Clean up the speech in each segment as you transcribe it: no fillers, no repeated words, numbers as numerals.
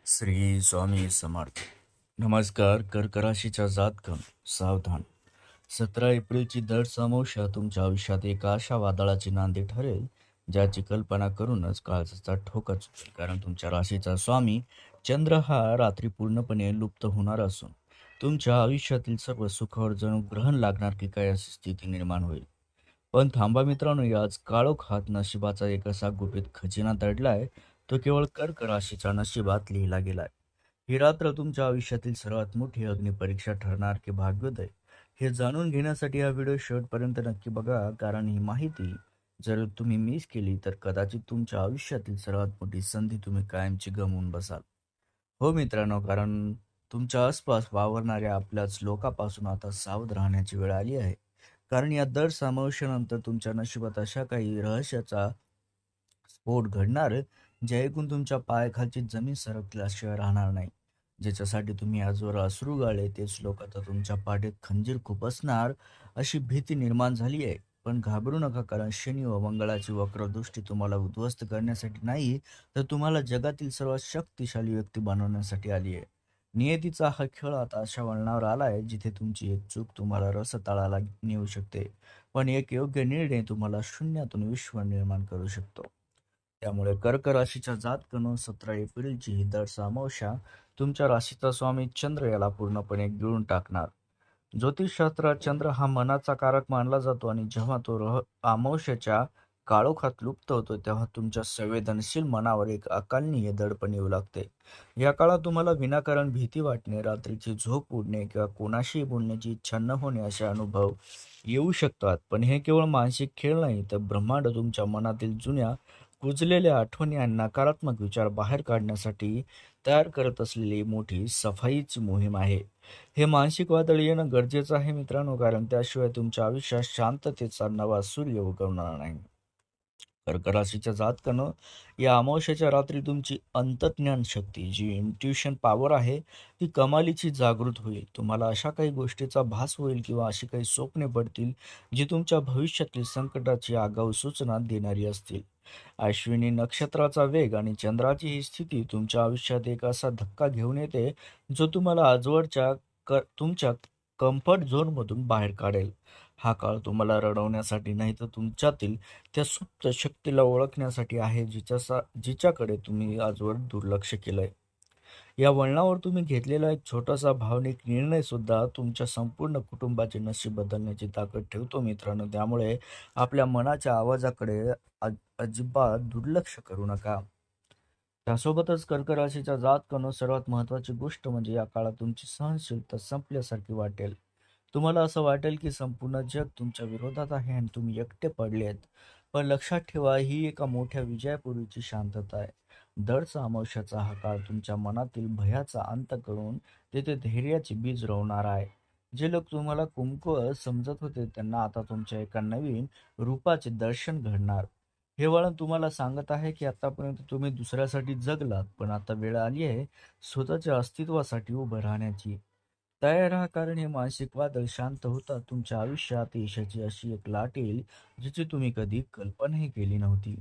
श्री स्वामी समर्थ. नमस्कार. कर्क राशीच्या जातकं सावधान. 17 एप्रिलची दर अमावस्या तुमच्या आयुष्यात एका अशा वादळाची नांदी ठरेल ज्याची कल्पना करूनच काळजाचा ठोका चुकेल. कारण तुमच्या राशीचा स्वामी चंद्र हा रात्री पूर्णपणे लुप्त होणार असून तुमच्या आयुष्यातील सर्व सुखावर जणू ग्रहण लागणार की काय अशी स्थिती निर्माण होईल. पण थांबा मित्रांनो, याच काळोख हात नशिबाचा एक असा गुपित खजिना दडलाय, तो केवळ कर्क राशीच्या नशिबात लिहिला गेलाय. ही रात्र तुमच्या आयुष्यातील सर्वात मोठी अग्निपरीक्षा ठरणार की भाग्योदय, हे जाणून घेण्यासाठी हा व्हिडिओ शेवटपर्यंत नक्की बघा. कारण ही माहिती जर तुम्ही मिस केली तर कदाचित तुमच्या आयुष्यातील सर्वात मोठी संधी तुम्ही कायमची गमावून बसाल. हो मित्रांनो, कारण तुमच्या आसपास वावरणाऱ्या आपल्याच लोकांपासून आता सावध राहण्याची वेळ आली आहे. कारण या दर अमावस्येनंतर तुमच्या नशिबात अशा काही रहस्याचा स्फोट घडणार, जे ऐकून तुमच्या पायाखालची जमीन सरकल्याशिवाय राहणार नाही. ज्याच्यासाठी तुम्ही आजवर अश्रू गाळले तेच लोक आता तुमच्या पाठीत खंजीर खुपसणार अशी भीती निर्माण झाली आहे. पण घाबरू नका, कारण शनी व मंगळाची वक्रदृष्टी तुम्हाला उद्ध्वस्त करण्यासाठी नाही, तर तुम्हाला जगातील सर्वात शक्तिशाली व्यक्ती बनवण्यासाठी आली आहे. नियतीचा हा खेळ आता अशा वळणावर आला आहे जिथे तुमची एक चूक तुम्हाला रसतळाला नेऊ शकते, पण एक योग्य निर्णय तुम्हाला शून्यातून विश्व निर्माण करू शकतो. त्यामुळे कर्क राशीच्या जातकांनो, 17 एप्रिलची ही दर अमावस्या तुमच्या राशीचा स्वामी चंद्र याला पूर्णपणे गिळून टाकणार. ज्योतिषशास्त्रात चंद्र हा मनाचा कारक मानला जातो आणि जेव्हा तो अमावस्येच्या काळोखात लुप्त होतो तेव्हा तुमच्या संवेदनशील मनावर एक अकालनीय दडपण येऊ लागते. या काळात तुम्हाला विनाकारण भीती वाटणे, रात्रीची झोप उडणे किंवा कोणाशीही बोलण्याची इच्छा न होणे असे अनुभव येऊ शकतात. पण हे केवळ मानसिक खेळ नाही, तर ब्रह्मांड तुमच्या मनातील जुन्या कुजलेल्या आठवणी आणि नकारात्मक विचार बाहेर काढण्यासाठी तयार करत असलेली मोठी सफाईची मोहीम आहे. हे मानसिक वादळ येणं गरजेचं आहे मित्रांनो, कारण त्याशिवाय तुमच्या आयुष्यात शांततेचा नवा सूर्य उगवणार नाही. कर्क राशीच्या जातकानं, या अमावस्येच्या रात्री तुमची अंतर्ज्ञान शक्ती, जी इंट्युशन पॉवर आहे, ती कमालीची जागृत होईल. तुम्हाला अशा काही गोष्टीचा भास होईल किंवा अशी काही स्वप्ने पडतील जी तुमच्या भविष्यातील संकटाची आगाऊ सूचना देणारी असतील. अश्विनी नक्षत्राचा वेग आणि चंद्राची ही स्थिती तुमच्या आयुष्यात एक असा धक्का घेऊन येते, जो तुम्हाला आजवरच्या तुमच्या कम्फर्ट झोनमधून बाहेर काढेल. हा काळ तुम्हाला रडवण्यासाठी नाही, तर तुमच्यातील त्या सुप्त शक्तीला ओळखण्यासाठी आहे, जिच्याकडे तुम्ही आजवर दुर्लक्ष केलंय. या वळणावर तुम्ही घेतलेला एक छोटासा भावनिक निर्णय सुद्धा तुमच्या संपूर्ण कुटुंबाचे नशीब बदलण्याची ताकद ठेवतो मित्रांनो. त्यामुळे आपल्या मनाच्या आवाजाकडे अजिबात दुर्लक्ष करू नका. त्यासोबतच कर्क राशीच्या जातकांनो, सर्वात महत्त्वाची गोष्ट म्हणजे या काळात तुमची सहनशीलता संपल्यासारखी वाटेल. तुम्हाला असं वाटेल की संपूर्ण जग तुमच्या विरोधात आहे आणि तुम्ही एकटे पडले आहेत. पण लक्षात ठेवा, ही एका मोठ्या विजयापूर्वीची शांतता आहे. दरचा अमावस्याचा हा काळ तुमच्या मनातील भयाचा अंत करून तेथे धैर्याचे बीज रोवणार आहे. जे लोक तुम्हाला कमकुवत समजत होते त्यांना आता तुमच्या एका नवीन रूपाचे दर्शन घडणार. हे वळण तुम्हाला सांगत आहे की आतापर्यंत तुम्ही दुसऱ्यासाठी जगलात, पण आता वेळ आली आहे स्वतःच्या अस्तित्वासाठी उभं राहण्याची. तयार राहा, कारण हे मानसिक वादळ शांत होतात तुमच्या आयुष्यात यशाची अशी एक लाट येईल जिची तुम्ही कधी कल्पनाही केली नव्हती.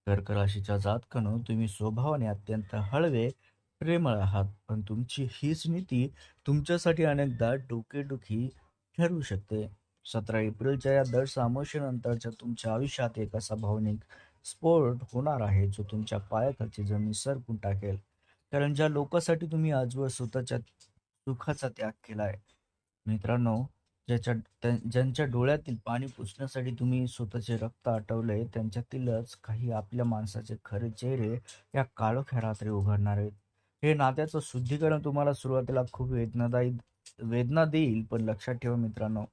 कर्क राशीच्या जातकानं, तुम्ही स्वभावाने अत्यंत हळवे, प्रेमळ आहात, पण तुमची हीच नीती तुमच्यासाठी अनेकदा डोकेदुखी ठरू शकते. 17 एप्रिलच्या या दर अमावस्येनंतरच्या तुमच्या आयुष्यात एक असा भावनिक स्फोट होणार आहे जो तुमच्या पायाखालची जमीन सरकून टाकेल. कारण ज्या लोकांसाठी तुम्ही आजवर स्वतःच्या सुखाचा त्याग केलाय मित्रांनो, ज्यांच्या डोळ्यातील पाणी पुसण्यासाठी तुम्ही स्वतःचे रक्त आटवलंय, त्यांच्यातीलच काही आपल्या माणसाचे खरे चेहरे या काळोख्या रात्री उघडणार आहेत. हे नात्याचं शुद्धीकरण तुम्हाला सुरुवातीला खूप वेदना देईल, पण लक्षात ठेवा मित्रांनो,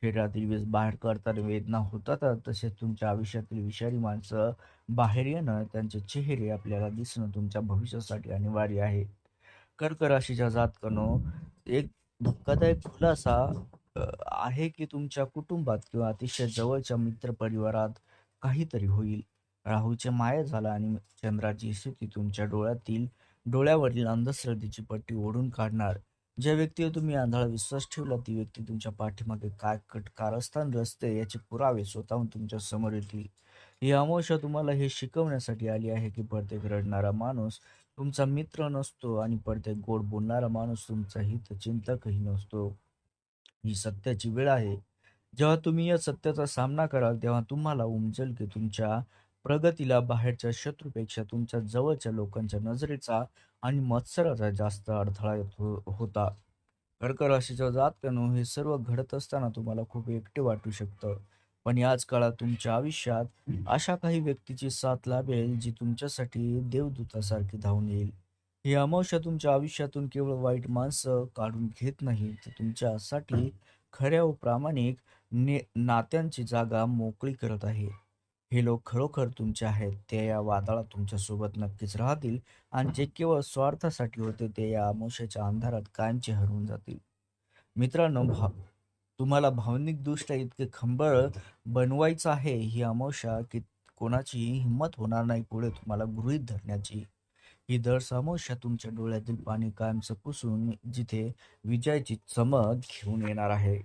शरीरातील वीज बाहेर काढताना वेदना होतातच, तसेच तुमच्या आयुष्यातील विषारी माणसं बाहेर येणं, त्यांचे चेहरे आपल्याला दिसणं तुमच्या भविष्यासाठी अनिवार्य आहे. कर्क राशीच्या जातकानो, एक धक्कादायक खुलासा अ, आहे की तुमच्या कुटुंबात किंवा अतिशय जवळच्या मित्रपरिवारात काहीतरी होईल. राहूचे माया झाला आणि चंद्राची स्थिती तुमच्या डोळ्यावरील अंधश्रद्धेची पट्टी ओढून काढणार. ज्या व्यक्तीवर तुम्ही आंधळा विश्वास ठेवला, ती व्यक्ती तुमच्या पाठीमागे काय कारस्थान रचते याचे पुरावे स्वतःहून तुमच्या समोर येतील. ही अमावस्या तुम्हाला हे शिकवण्यासाठी आली आहे की प्रत्येक रडणारा माणूस तुमचा मित्र नसतो आणि प्रत्येक गोड बोलणारा माणूस तुमचा हितचिंतकही नसतो. ही सत्याची वेळ आहे. जेव्हा तुम्ही या सत्याचा सामना कराल, तेव्हा तुम्हाला उमजेल की तुमच्या प्रगतीला बाहेरच्या शत्रूपेक्षा तुमच्या जवळच्या लोकांच्या नजरेचा आणि मत्सराचा जास्त अडथळा होता. कर्क राशीच्या जातकांनो, हे सर्व घडत असताना तुम्हाला खूप एकटे वाटू शकतं. पण याच काळात तुमच्या आयुष्यात अशा काही व्यक्तीची साथ लाभेल जी तुमच्यासाठी देवदूतासारखी धावून येईल. ही अमावस्या तुमच्या आयुष्यातून केवळ वाईट माणसं काढून घेत नाही, तर तुमच्यासाठी खऱ्या व प्रामाणिक नात्यांची जागा मोकळी करत आहे. हे लोक खरोखर तुमचे आहेत. ते या वादळात तुमच्यासोबत नक्कीच राहतील आणि जे केवळ स्वार्थासाठी होते ते या अमावस्येच्या अंधारात कायमचे हरवून जातील. मित्रांनो, तुम्हाला भावनिकदृष्ट्या इतके खंबळ बनवायचं आहे ही अमावस्या की कोणाचीही हिंमत होणार नाही पुढे तुम्हाला गृहीत धरण्याची. ही दर अमावस्या तुमच्या डोळ्यातील पाणी कायमचं पुसून जिथे विजयाची चमक घेऊन येणार आहे.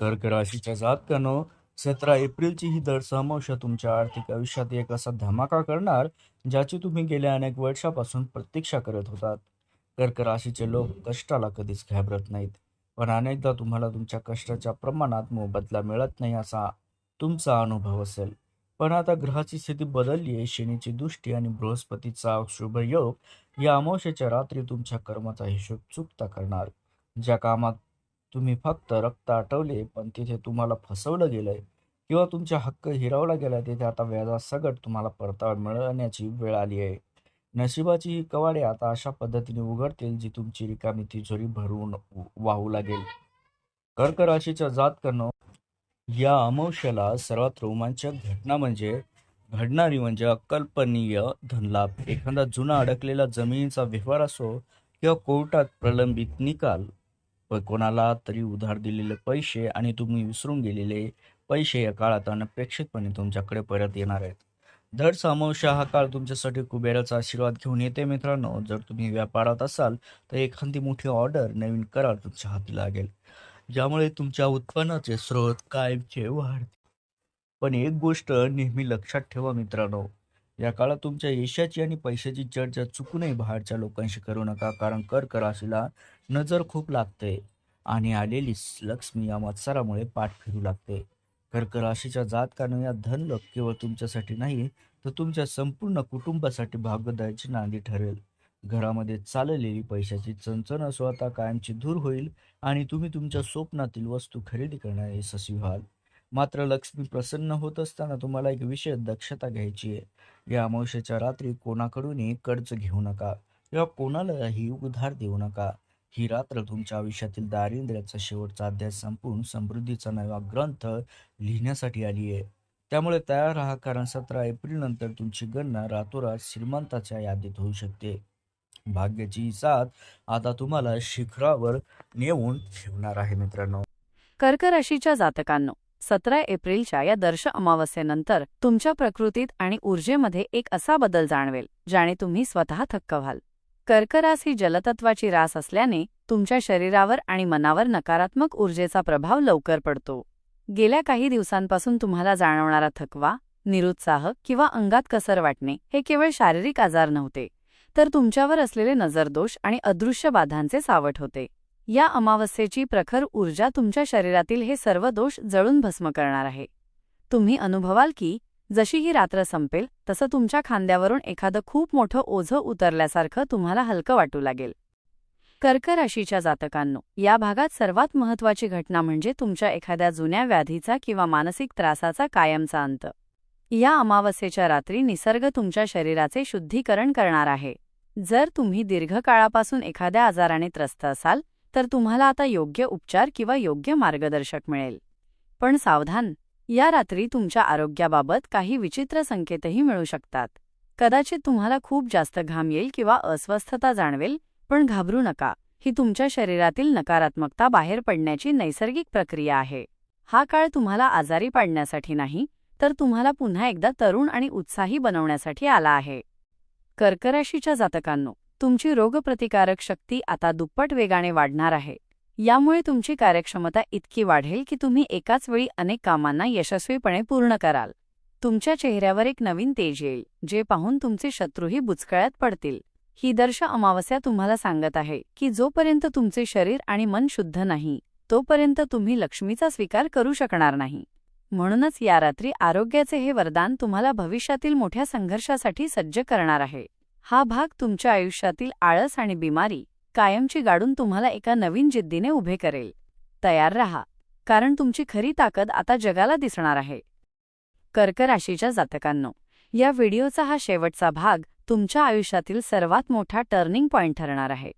कर्क राशीच्या जातकांनो, 17 एप्रिलची ही दर अमावस्या तुमच्या आर्थिक आयुष्यात एक असा धमाका करणार ज्याची तुम्ही गेल्या अनेक वर्षापासून प्रतीक्षा करत होतात. कर्क राशीचे लोक कष्टाला कधीच घाबरत नाहीत, पण अनेकदा तुम्हाला तुमच्या कष्टाच्या प्रमाणात मोबदला मिळत नाही असा तुमचा अनुभव असेल. पण आता ग्रहाची स्थिती बदलली आहे. शनीची दृष्टी आणि बृहस्पतीचा शुभ योग या अमावस्येच्या रात्री तुमच्या कर्माचा हिशोब चुकता करणार. ज्या कामात तुम्ही फक्त रक्त आटवले पण तिथे तुम्हाला फसवलं गेलंय किंवा तुमचा हक्क हिरावला गेला, तिथे आता व्याजासकट तुम्हाला परतावा मिळवण्याची वेळ आली आहे. नशिबाची ही कवाडे आता अशा पद्धतीने उघडतील जी तुमची रिकामी तिजोरी भरून वाहू लागेल. कर्क राशीच्या जातकांनो, या अमावस्याला सर्वात रोमांचक घडणारी म्हणजे अकल्पनीय धनलाभ. एखादा जुना अडकलेला जमिनीचा व्यवहार असो किंवा कोर्टात प्रलंबित निकाल, कोणाला तरी उधार दिलेले पैसे आणि तुम्ही विसरून गेलेले पैसे या काळात अनपेक्षितपणे तुमच्याकडे परत येणार आहेत. दर अमावस्या हा काळ तुमच्यासाठी कुबेराचा आशीर्वाद घेऊन येते. मित्रांनो, जर तुम्ही व्यापारात असाल तर एखादी मोठी ऑर्डर, नवीन करार तुमच्या हाती लागेल, ज्यामुळे तुमच्या उत्पन्नाचे स्रोत कायमचे वाढतील. पण एक गोष्ट नेहमी लक्षात ठेवा मित्रांनो, या काळात तुमच्या यशाची आणि पैशाची चर्चा चुकूनही बाहेरच्या लोकांशी करू नका, कारण कर्क राशीला नजर खूप लागते आणि आलेली लक्ष्मी या मत्सरामुळे पाठ फिरू लागते. कर्क राशीच्या जातकानं या धनलक केवळ तुमच्यासाठी नाही तर तुमच्या संपूर्ण कुटुंबासाठी भाग्योदयाची नांदी ठरेल. घरामध्ये चाललेली पैशाची चणचण असो आता कायमची दूर होईल आणि तुम्ही तुमच्या स्वप्नातील वस्तू खरेदी करण्यास यशस्वी व्हाल. मात्र लक्ष्मी प्रसन्न होत असताना तुम्हाला एक विशेष दक्षता घ्यायची आहे. या अमावस्येच्या रात्री कोणाकडूनही कर्ज घेऊ नका किंवा कोणालाही उधार देऊ नका. ही रात्र तुमच्या आयुष्यातील दारिद्र्याचा शेवटचा अध्याय संपून समृद्धीचा नवा ग्रंथ लिहिण्यासाठी आली आहे. त्यामुळे तयार राहा, कारण 17 एप्रिल नंतर तुमची गणना रातोरात श्रीमंताच्या यादीत होऊ शकते. भाग्याची ही साथ आता तुम्हाला शिखरावर नेऊन ठेवणार आहे. मित्रांनो, कर्क राशीच्या जातकांनो, 17 एप्रिलच्या या दर्श अमावस्येनंतर तुमच्या प्रकृतीत आणि ऊर्जेमध्ये एक असा बदल जाणवेल ज्याने तुम्ही स्वतः थक्क व्हाल. कर्क रास ही जलतत्वाची रास असल्याने तुमच्या शरीरावर आणि मनावर नकारात्मक ऊर्जेचा प्रभाव लवकर पडतो. गेल्या काही दिवसांपासून तुम्हाला जाणवणारा थकवा, निरुत्साह किंवा अंगात कसर वाटणे हे केवळ शारीरिक आजार नव्हते, तर तुमच्यावर असलेले नजरदोष आणि अदृश्य बाधांचे सावट होते. या अमावस्येची प्रखर ऊर्जा तुमच्या शरीरातील हे सर्व दोष जळून भस्म करणार आहे. तुम्ही अनुभवाल की जशी ही रात्र संपेल तसं तुमच्या खांद्यावरून एखादं खूप मोठं ओझं उतरल्यासारखं तुम्हाला हलकं वाटू लागेल. कर्क राशीच्या जातकांनो, या भागात सर्वात महत्त्वाची घटना म्हणजे तुमच्या एखाद्या जुन्या व्याधीचा किंवा मानसिक त्रासाचा कायमचा अंत. या अमावस्येच्या रात्री निसर्ग तुमच्या शरीराचे शुद्धीकरण करणार आहे. जर तुम्ही दीर्घकाळापासून एखाद्या आजाराने त्रस्त असाल तर तुम्हाला आता योग्य उपचार किंवा योग्य मार्गदर्शक मिळेल. पण सावधान, या रात्री तुमच्या आरोग्याबाबत काही विचित्र संकेतही मिळू शकतात. कदाचित तुम्हाला खूप जास्त घाम येईल किंवा अस्वस्थता जाणवेल, पण घाबरू नका. ही तुमच्या शरीरातील नकारात्मकता बाहेर पडण्याची नैसर्गिक प्रक्रिया आहे. हा काळ तुम्हाला आजारी पाडण्यासाठी नाही, तर तुम्हाला पुन्हा एकदा तरुण आणि उत्साही बनवण्यासाठी आला आहे. कर्क राशीच्या जातकांनो, तुमची रोगप्रतिकारक शक्ती आता दुप्पट वेगाने वाढणार आहे. यामुळे तुमची कार्यक्षमता इतकी वाढेल की तुम्ही एकाच वेळी अनेक कामांना यशस्वीपणे पूर्ण कराल. तुमच्या चेहऱ्यावर एक नवीन तेज येईल, जे पाहून तुमचे शत्रूही बुचकळ्यात पडतील. ही दर्श अमावस्या तुम्हाला सांगत आहे की जोपर्यंत तुमचे शरीर आणि मन शुद्ध नाही, तोपर्यंत तुम्ही लक्ष्मीचा स्वीकार करू शकणार नाही. म्हणूनच या रात्री आरोग्याचे हे वरदान तुम्हाला भविष्यातील मोठ्या संघर्षासाठी सज्ज करणार आहे. हा भाग तुमच्या आयुष्यातील आळस आणि बिमारी कायमची गाडून तुम्हाला एका नवीन जिद्दीने उभे करेल. तयार रहा, कारण तुमची खरी ताकद आता जगाला दिसणार आहे. कर्क राशीच्या जातकांनो, या व्हिडिओचा हा शेवटचा भाग तुमच्या आयुष्यातील सर्वात मोठा टर्निंग पॉइंट ठरणार आहे.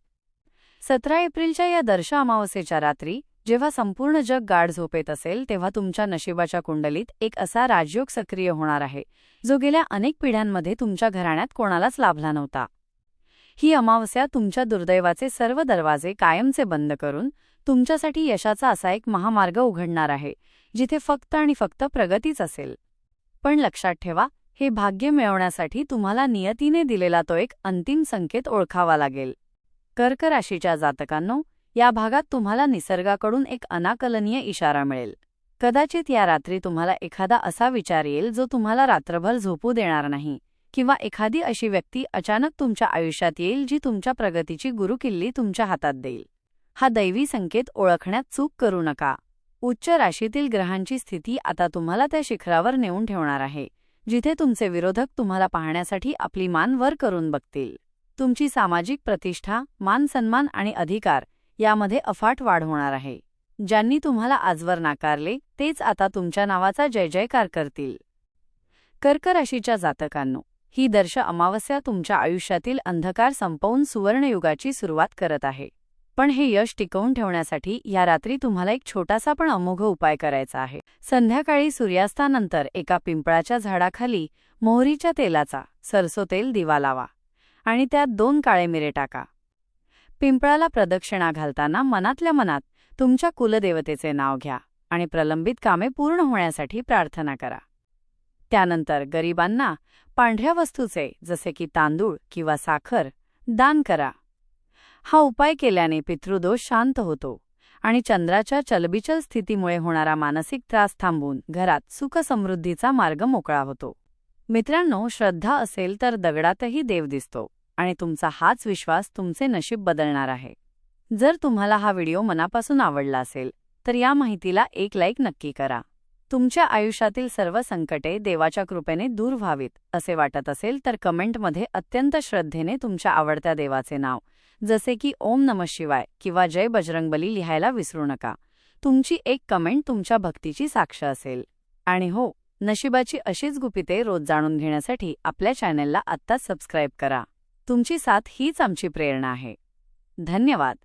17 एप्रिलच्या या दर्श अमावस्येच्या रात्री जेव्हा संपूर्ण जग गाढ झोपेत असेल, तेव्हा तुमच्या नशिबाच्या कुंडलीत एक असा राजयोग सक्रिय होणार आहे जो गेल्या अनेक पिढ्यांमध्ये तुमच्या घराण्यात कोणालाच लाभला नव्हता. ही अमावस्या तुमच्या दुर्दैवाचे सर्व दरवाजे कायमचे बंद करून तुमच्यासाठी यशाचा असा एक महामार्ग उघडणार आहे, जिथे फक्त आणि फक्त प्रगतीच असेल. पण लक्षात ठेवा, हे भाग्य मिळवण्यासाठी तुम्हाला नियतीने दिलेला तो एक अंतिम संकेत ओळखावा लागेल. कर्क राशीच्या जातकांनो, या भागात तुम्हाला निसर्गाकडून एक अनाकलनीय इशारा मिळेल. कदाचित या रात्री तुम्हाला एखादा असा विचार येईल जो तुम्हाला रात्रभर झोपू देणार नाही, किंवा एखादी अशी व्यक्ती अचानक तुमच्या आयुष्यात येईल जी तुमच्या प्रगतीची गुरुकिल्ली तुमच्या हातात देईल. हा दैवी संकेत ओळखण्यात चूक करू नका. उच्च राशीतील ग्रहांची स्थिती आता तुम्हाला त्या शिखरावर नेऊन ठेवणार आहे, जिथे तुमचे विरोधक तुम्हाला पाहण्यासाठी आपली मान वर करून बघतील. तुमची सामाजिक प्रतिष्ठा, मान सन्मान आणि अधिकार यामध्ये अफाट वाढ होणार आहे. ज्यांनी तुम्हाला आजवर नाकारले तेच आता तुमच्या नावाचा जयजयकार करतील. कर्क राशीच्या जातकांनो, ही दर्श अमावस्या तुमच्या आयुष्यातील अंधकार संपवून सुवर्णयुगाची सुरुवात करत आहे. पण हे यश टिकवून ठेवण्यासाठी या रात्री तुम्हाला एक छोटासा पण अमोघ उपाय करायचा आहे. संध्याकाळी सूर्यास्तानंतर एका पिंपळाच्या झाडाखाली मोहरीच्या तेलाचा सरसो तेल दिवा लावा आणि त्यात 2 काळे मिरे टाका. पिंपळाला प्रदक्षिणा घालताना मनातल्या मनात तुमच्या कुलदेवतेचे नाव घ्या आणि प्रलंबित कामे पूर्ण होण्यासाठी प्रार्थना करा. त्यानंतर गरिबांना पांढऱ्या वस्तूचे जसे की तांदूळ किंवा साखर दान करा. हा उपाय केल्याने पितृदोष शांत होतो आणि चंद्राच्या चलबिचल स्थितीमुळे होणारा मानसिक त्रास थांबून घरात सुख-समृद्धीचा मार्ग मोकळा होतो. मित्रांनो, श्रद्धा असेल तर दगडातही देव दिसतो आणि तुमचा हाच विश्वास तुमचे नशीब बदलणार आहे. जर तुम्हाला हा व्हिडिओ मनापासून आवडला असेल तर या माहितीला एक लाईक नक्की करा. तुमच्या आयुष्यातील सर्व संकटे देवाच्या कृपेने दूर व्हावीत असे वाटत असेल तर कमेंटमध्ये अत्यंत श्रद्धेने तुमच्या आवडत्या देवाचे नाव जसे की ओम नमः शिवाय किंवा जय बजरंगबली लिहायला विसरू नका. तुमची एक कमेंट तुमच्या भक्तीची साक्ष असेल. आणि हो, नशिबाची अशीच गुपिते रोज जाणून घेण्यासाठी आपल्या चॅनेलला आत्ताच सबस्क्राईब करा. तुमची साथ हीच आमची प्रेरणा आहे. धन्यवाद.